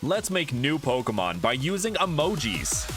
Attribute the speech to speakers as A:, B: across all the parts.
A: Let's make new Pokemon by using emojis.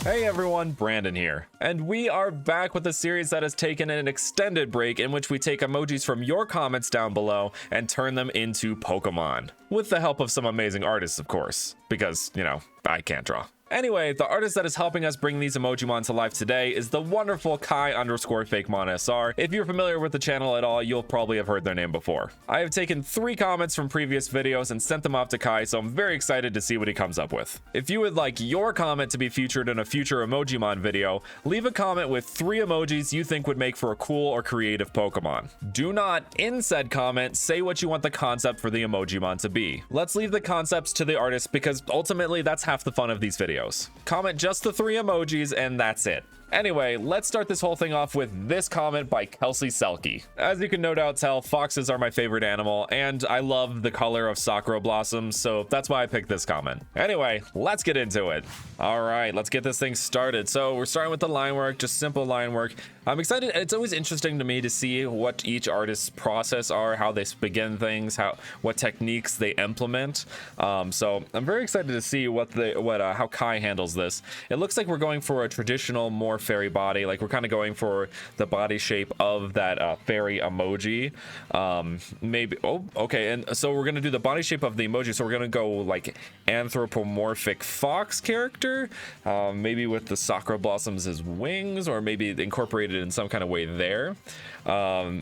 A: Hey everyone, Brandon here, and we are back with a series that has taken an extended break in which we take emojis from your comments down below and turn them into Pokemon. With the help of some amazing artists, of course, because, you know, I can't draw. Anyway, the artist that is helping us bring these Emojimon to life today is the wonderful Kai_FakemonSR. If you're familiar with the channel at all, you'll probably have heard their name before. I have taken 3 comments from previous videos and sent them off to Kai, so I'm very excited to see what he comes up with. If you would like your comment to be featured in a future Emojimon video, leave a comment with 3 emojis you think would make for a cool or creative Pokemon. Do not, in said comment, say what you want the concept for the Emojimon to be. Let's leave the concepts to the artist because ultimately that's half the fun of these videos. Comment just the 3 emojis and that's it. Anyway, let's start this whole thing off with this comment by Kelsey Selke. As you can no doubt tell, foxes are my favorite animal, and I love the color of sakura blossoms, so that's why I picked this comment. Anyway, let's get into it. All right, let's get this thing started. So we're starting with the line work, just simple line work. I'm excited. It's always interesting to me to see what each artist's process are, how they begin things, what techniques they implement. So I'm very excited to see how Kai handles this. It looks like we're going for a traditional, more fairy body, like we're kind of going for the body shape of that fairy emoji. Maybe, oh, okay, and so we're gonna do the body shape of the emoji, so we're gonna go like anthropomorphic fox character, maybe with the sakura blossoms as wings, or maybe incorporated in some kind of way there. I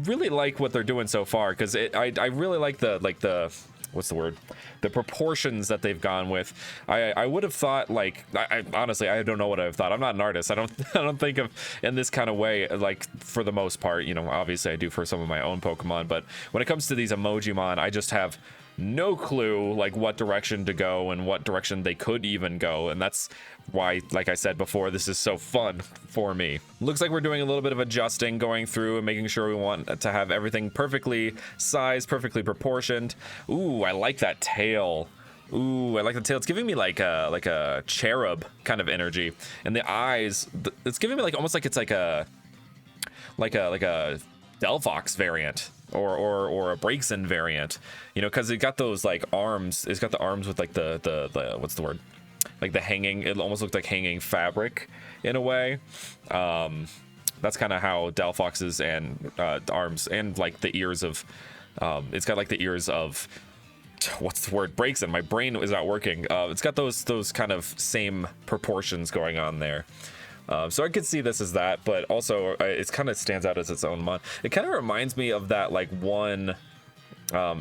A: really like what they're doing so far, because I really like the what's the word, the proportions that they've gone with. I would have thought, like, I honestly, I don't know what I've thought. I'm not an artist. I don't think of in this kind of way, like, for the most part. You know, obviously I do for some of my own Pokemon, but when it comes to these Emojimon, I just have no clue like what direction to go and what direction they could even go, and that's why, like I said before, this is so fun for me. Looks like we're doing a little bit of adjusting, going through and making sure we want to have everything perfectly sized, perfectly proportioned. Ooh, I like that tail. Ooh, I like the tail. It's giving me like a cherub kind of energy, and the eyes, it's giving me like almost like it's like a Delphox variant. Or a Braixen variant, you know, because it got those like arms. It's got the arms with like the what's the word? Like the hanging. It almost looked like hanging fabric in a way. That's kind of how Delphox's and arms, and like the ears of. It's got like the ears of. What's the word? Braixen. My brain is not working. It's got those kind of same proportions going on there. So I could see this as that, but also it kind of stands out as its own mon. It kind of reminds me of that like one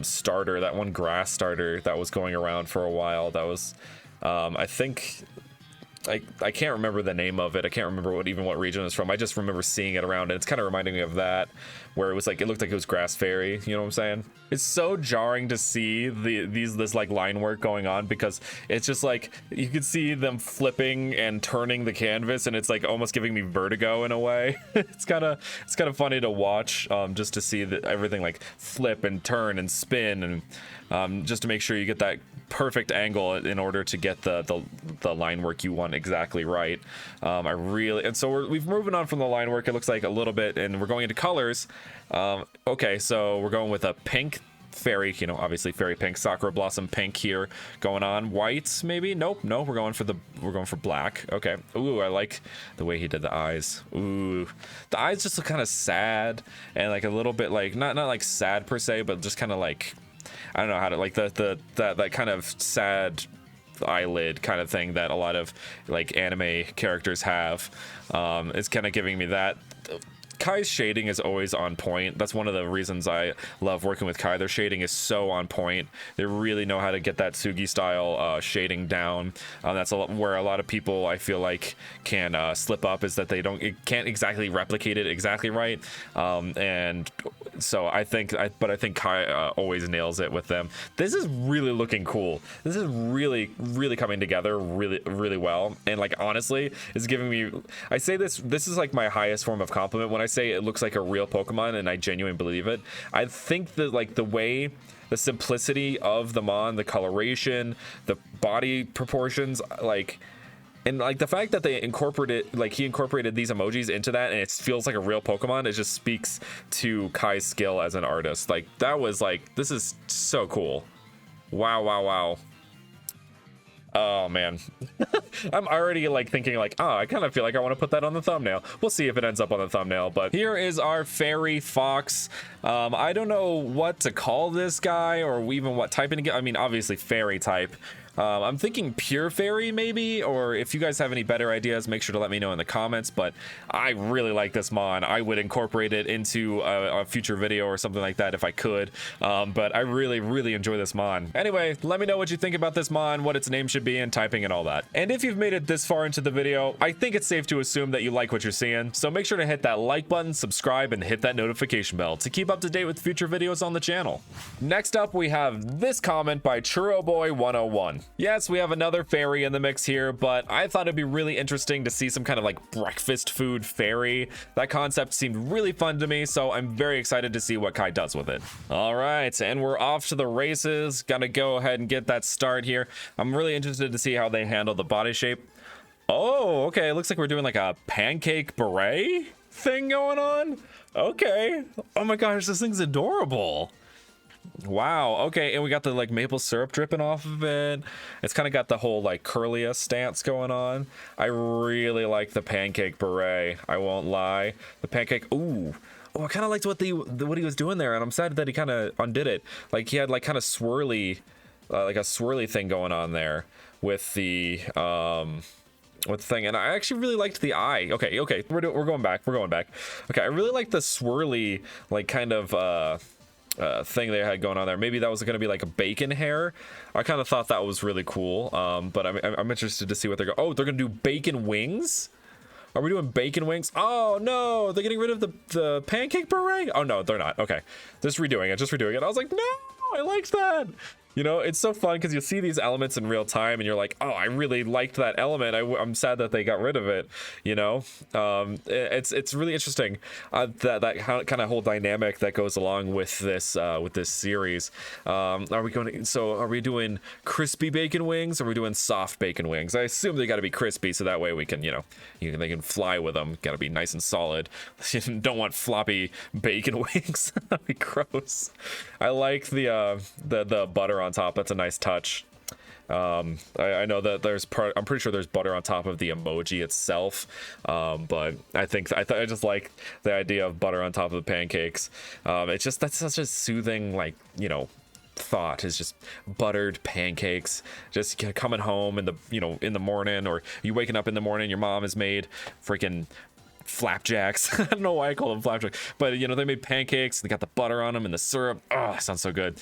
A: starter, that one grass starter that was going around for a while. That was, I think, I can't remember the name of it. I can't remember what region it's from. I just remember seeing it around, and it's kind of reminding me of that, where it was like, it looked like it was grass fairy. You know what I'm saying? It's so jarring to see this like line work going on, because it's just like you could see them flipping and turning the canvas, and it's like almost giving me vertigo in a way. It's kind of funny to watch, just to see that everything like flip and turn and spin, and just to make sure you get that perfect angle in order to get the line work you want exactly right. And so we've moving on from the line work, it looks like, a little bit, and we're going into colors. Okay, so we're going with a pink fairy, you know, obviously fairy pink, sakura blossom pink here going on. Whites, maybe? Nope, no, we're going for black. Okay. Ooh, I like the way he did the eyes. Ooh, the eyes just look kind of sad, and like a little bit like not like sad per se, but just kind of like, I don't know how to, like that kind of sad eyelid kind of thing that a lot of like anime characters have. It's kind of giving me that. Kai's shading is always on point. That's one of the reasons I love working with Kai. Their shading is so on point. They really know how to get that Sugi style shading down. That's where a lot of people, I feel like, can slip up, is that they can't exactly replicate it exactly right. And so I think Kai always nails it with them. This is really looking cool. This is really coming together really well. And like, honestly, it's giving me, I say this is like my highest form of compliment when I say it looks like a real Pokemon, and I genuinely believe it. I think that like the simplicity of the mon, the coloration, the body proportions, like And like the fact that they incorporated, like he incorporated these emojis into that, and it feels like a real Pokemon, it just speaks to Kai's skill as an artist. Like that was like, this is so cool. Wow, wow, wow. Oh man. I'm already like thinking like, oh, I kind of feel like I want to put that on the thumbnail. We'll see if it ends up on the thumbnail, but here is our fairy fox. I don't know what to call this guy or even what type. I mean, obviously fairy type. I'm thinking pure fairy maybe, or if you guys have any better ideas, make sure to let me know in the comments. But I really like this mon. I would incorporate it into a future video or something like that if I could. But I really enjoy this mon. Anyway, let me know what you think about this mon, what its name should be, and typing and all that. And if you've made it this far into the video, I think it's safe to assume that you like what you're seeing. So make sure to hit that like button, subscribe, and hit that notification bell to keep up to date with future videos on the channel. Next up, we have this comment by ChurroBoy101. Yes, we have another fairy in the mix here, but I thought it'd be really interesting to see some kind of like breakfast food fairy. That concept seemed really fun to me, so I'm very excited to see what Kai does with it. All right, and we're off to the races. Gotta go ahead and get that start here. I'm really interested to see how they handle the body shape. Oh, okay, it looks like we're doing like a pancake beret thing going on. Okay. Oh my gosh, this thing's adorable. Wow, okay, and we got the like maple syrup dripping off of it. It's kind of got the whole like curlia stance going on. I really like the pancake beret, I won't lie. The pancake, ooh. Oh, I kind of liked what he was doing there, and I'm sad that he kind of undid it. Like he had like kind of swirly, like a swirly thing going on there with the thing, and I actually really liked the eye. Okay, we're going back. Okay, I really like the swirly like kind of thing they had going on there. Maybe that was going to be like a bacon hair. I kind of thought that was really cool. But I'm interested to see what they're going. Oh, they're going to do bacon wings. Are we doing bacon wings? Oh no, they're getting rid of the pancake beret. Oh no, they're not. Okay, just redoing it. I was like, no, I liked that. You know, it's so fun because you see these elements in real time and you're like, oh, I really liked that element. I'm sad that they got rid of it. You know, it's really interesting that kind of whole dynamic that goes along with this series. Are we doing crispy bacon wings or are we doing soft bacon wings? I assume they got to be crispy so that way we can, they can fly with them. Got to be nice and solid. You don't want floppy bacon wings. That'd be gross. I like the butter on top. That's a nice touch. I know that I'm pretty sure there's butter on top of the emoji itself, but I just like the idea of butter on top of the pancakes. That's such a soothing, like, thought, is just buttered pancakes, just coming home in the morning, or you waking up in the morning, your mom has made freaking flapjacks. I don't know why I call them flapjacks, but they made pancakes, they got the butter on them and the syrup. Oh, that sounds so good.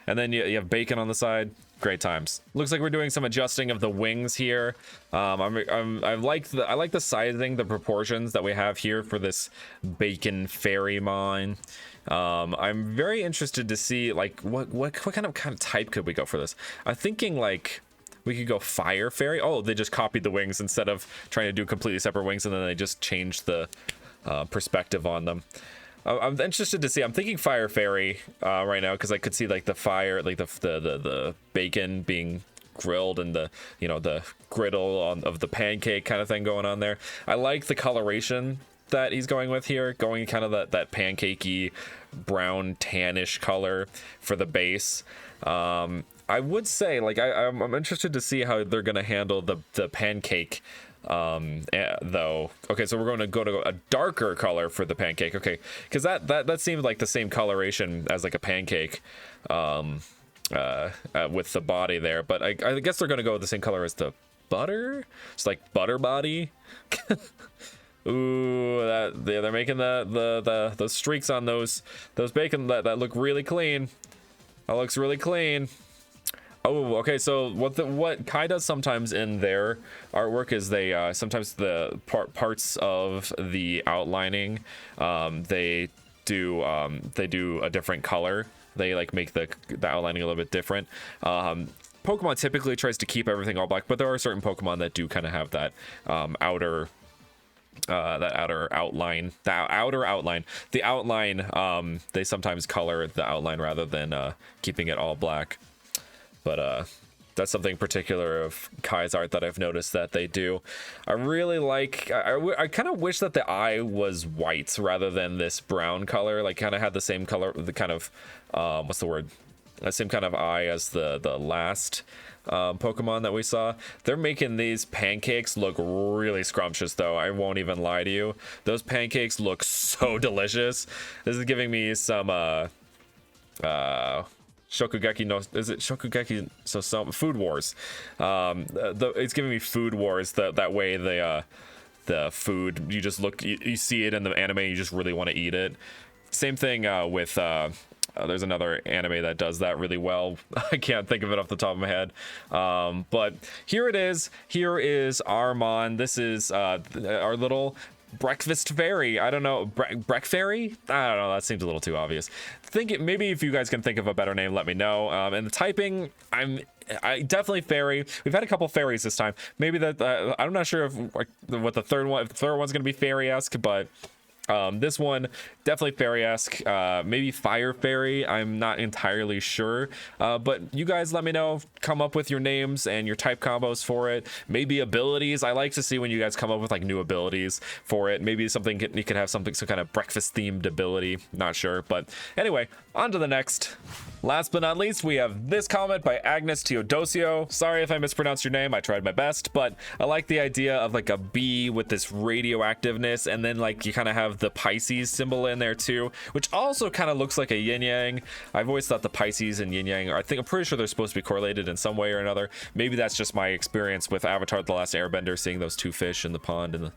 A: And then you have bacon on the side. Great times. Looks like we're doing some adjusting of the wings here. I like the sizing, the proportions that we have here for this bacon fairy mine. I'm very interested to see like what kind of type could we go for this. I'm thinking like we could go fire fairy. Oh, they just copied the wings instead of trying to do completely separate wings, and then they just changed the perspective on them. I'm interested to see. I'm thinking fire fairy right now because I could see like the fire, like the bacon being grilled and the the griddle of the pancake kind of thing going on there. I like the coloration that he's going with here, going kind of that pancakey brown tannish color for the base. I would say like I'm interested to see how they're gonna handle the pancake though. Okay, so we're going to go to a darker color for the pancake. Okay, because that seemed like the same coloration as like a pancake with the body there, but I guess they're going to go with the same color as the butter. It's like butter body. Ooh, they're making the streaks on those bacon that look really clean. That looks really clean. Oh, okay. So what Kai does sometimes in their artwork is they sometimes the parts of the outlining they do a different color. They like make the outlining a little bit different. Pokemon typically tries to keep everything all black, but there are certain Pokemon that do kind of have that outer outline. The outline, they sometimes color the outline rather than keeping it all black. But That's something particular of Kai's art that I've noticed that they do. I really like, I kind of wish that the eye was white rather than this brown color, like kind of had the same color, the kind of, what's the word? The same kind of eye as the last Pokemon that we saw. They're making these pancakes look really scrumptious though. I won't even lie to you. Those pancakes look so delicious. This is giving me some, Shokugeki no, is it Shokugeki so Food Wars. It's giving me Food Wars that way the food, you just look, you see it in the anime, you just really want to eat it. Same thing with there's another anime that does that really well. I can't think of it off the top of my head, but here it is. Here is Armon. This is our little breakfast fairy. I don't know, Breck fairy. I don't know, that seems a little too obvious. Maybe if you guys can think of a better name, let me know. And the typing, I definitely fairy. We've had a couple fairies this time. Maybe that I'm not sure if what the third one's gonna be fairy-esque, but this one definitely fairy-esque, maybe fire fairy. I'm not entirely sure, but you guys let me know. Come up with your names and your type combos for it. Maybe abilities. I like to see when you guys come up with like new abilities for it. Maybe something you could have some kind of breakfast themed ability. Not sure, but anyway, on to the next. Last but not least, we have this comment by Agnes Teodosio. Sorry if I mispronounced your name, I tried my best, but I like the idea of like a bee with this radioactiveness, and then like you kind of have the Pisces symbol in there too, which also kind of looks like a yin yang. I've always thought the Pisces and yin yang are, I'm pretty sure they're supposed to be correlated in some way or another. Maybe that's just my experience with Avatar: The Last Airbender, seeing those two fish in the pond and the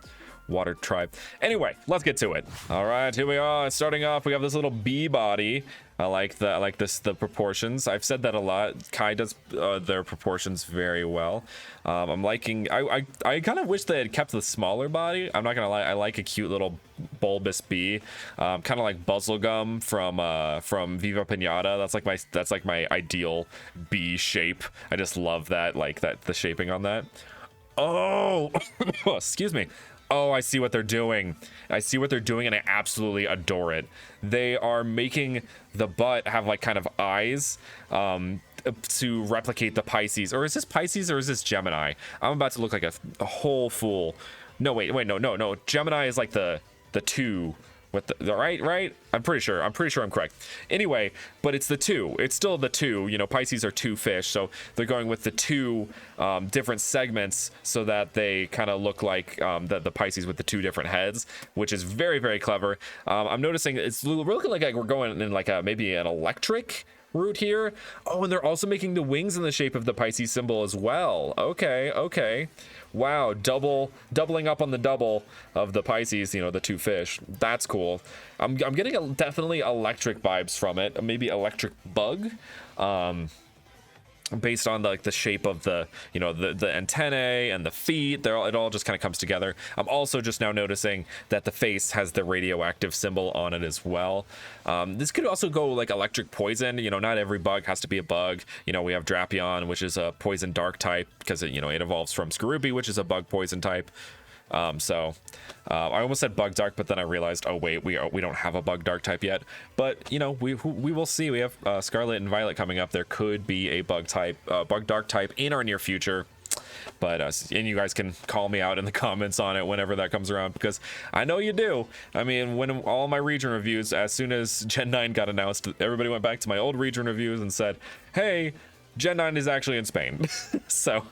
A: water tribe. Anyway, let's get to it. All right, here we are. Starting off, we have this little bee body. I like the proportions. I've said that a lot. Kai does their proportions very well. I'm liking. I kind of wish they had kept the smaller body. I'm not gonna lie. I like a cute little bulbous bee, kind of like Buzzlegum from Viva Pinata. That's like my ideal bee shape. I just love that, like the shaping on that. Oh, excuse me. Oh, I see what they're doing. I see what they're doing, and I absolutely adore it. They are making the butt have like kind of eyes to replicate the Pisces. Or is this Pisces or is this Gemini? I'm about to look like a whole fool. No, wait, no. Gemini is like the two with the right. I'm pretty sure I'm correct. Anyway, but it's the two. It's still the two. You know, Pisces are two fish, so they're going with the two different segments so that they kind of look like the Pisces with the two different heads, which is very, very clever. I'm noticing it's looking like we're going in like maybe an electric route here. Oh, and they're also making the wings in the shape of the Pisces symbol as well. Okay. Wow, doubling up on the double of the Pisces, you know, the two fish. That's cool. I'm getting definitely electric vibes from it. Maybe electric bug. Based on the shape of the, you know, the antennae and the feet, it all just kind of comes together. I'm also just now noticing that the face has the radioactive symbol on it as well. This could also go like electric poison. You know, not every bug has to be a bug. You know, we have Drapion, which is a poison dark type because it evolves from Skorupi, which is a bug poison type. I almost said bug dark, but then I realized, oh wait, we don't have a bug dark type yet. But you know, we will see. We have Scarlet and Violet coming up. There could be a bug dark type in our near future. But and you guys can call me out in the comments on it whenever that comes around, because I know you do. I mean, when all my region reviews, as soon as Gen 9 got announced, everybody went back to my old region reviews and said, hey, Gen 9 is actually in Spain. So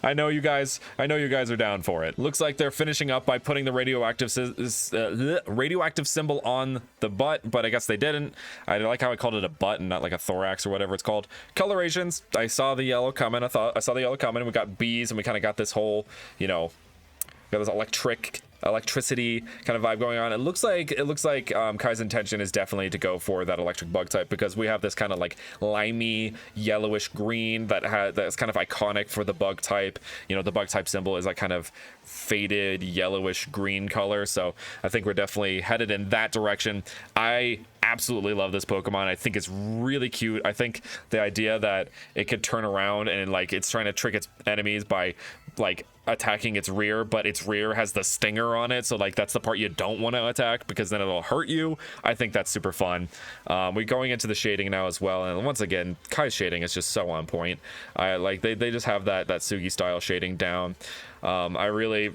A: I know you guys are down for it. Looks like they're finishing up by putting the radioactive symbol on the butt, but I guess they didn't. I like how I called it a butt and not like a thorax or whatever it's called. Colorations, I saw the yellow coming. I saw the yellow coming, and we got bees, and we kind of got this whole, you know, got this electricity kind of vibe going on. It looks like Kai's intention is definitely to go for that electric bug type, because we have this kind of like limey yellowish green that's kind of iconic for the bug type. You know, the bug type symbol is like kind of faded yellowish green color, so I think we're definitely headed in that direction. I absolutely love this Pokemon. I think it's really cute. I think the idea that it could turn around and like it's trying to trick its enemies by like attacking its rear, but its rear has the stinger on it, so like that's the part you don't want to attack because then it'll hurt you. I think that's super fun. We're going into the shading now as well, and once again, Kai's shading is just so on point. I like they just have that Sugi style shading down. I really,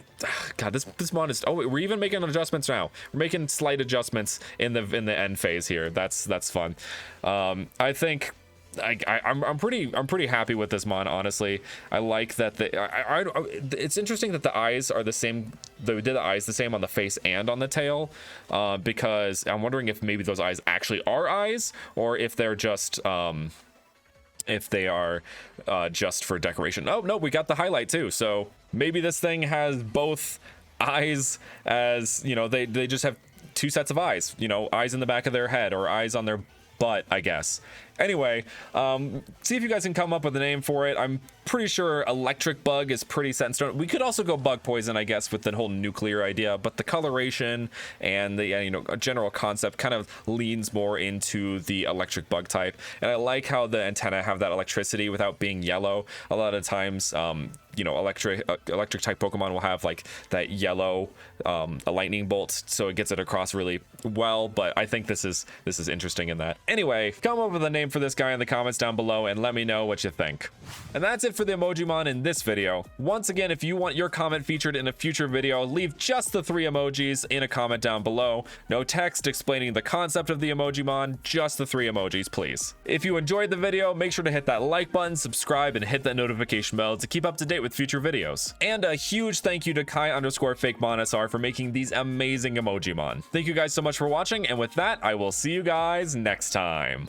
A: God, this mod is, oh, we're even making adjustments now. We're making slight adjustments in the end phase here. That's fun. I think I'm pretty happy with this mod, honestly. I like that it's interesting that the eyes are the same. They did the eyes the same on the face and on the tail, because I'm wondering if maybe those eyes actually are eyes, or if they're just if they are just for decoration. Oh no, we got the highlight too, so maybe this thing has both eyes, as you know, they just have two sets of eyes, you know, eyes in the back of their head or eyes on their butt, I guess. Anyway, see if you guys can come up with a name for it. I'm pretty sure electric bug is pretty set in stone. We could also go bug poison, I guess, with the whole nuclear idea, but the coloration and the you know, general concept kind of leans more into the electric bug type. And I like how the antenna have that electricity without being yellow. A lot of times, you know, electric type Pokemon will have like that yellow a lightning bolt, so it gets it across really well. But I think this is interesting in that. Anyway, come up with a name for this guy in the comments down below and let me know what you think. And that's it for the Emojimon in this video. Once again, if you want your comment featured in a future video, leave just the 3 emojis in a comment down below. No text explaining the concept of the Emojimon, just the 3 emojis, please. If you enjoyed the video, make sure to hit that like button, subscribe, and hit that notification bell to keep up to date with future videos. And a huge thank you to Kai_FakeMonSR for making these amazing Emojimon. Thank you guys so much for watching, and with that, I will see you guys next time.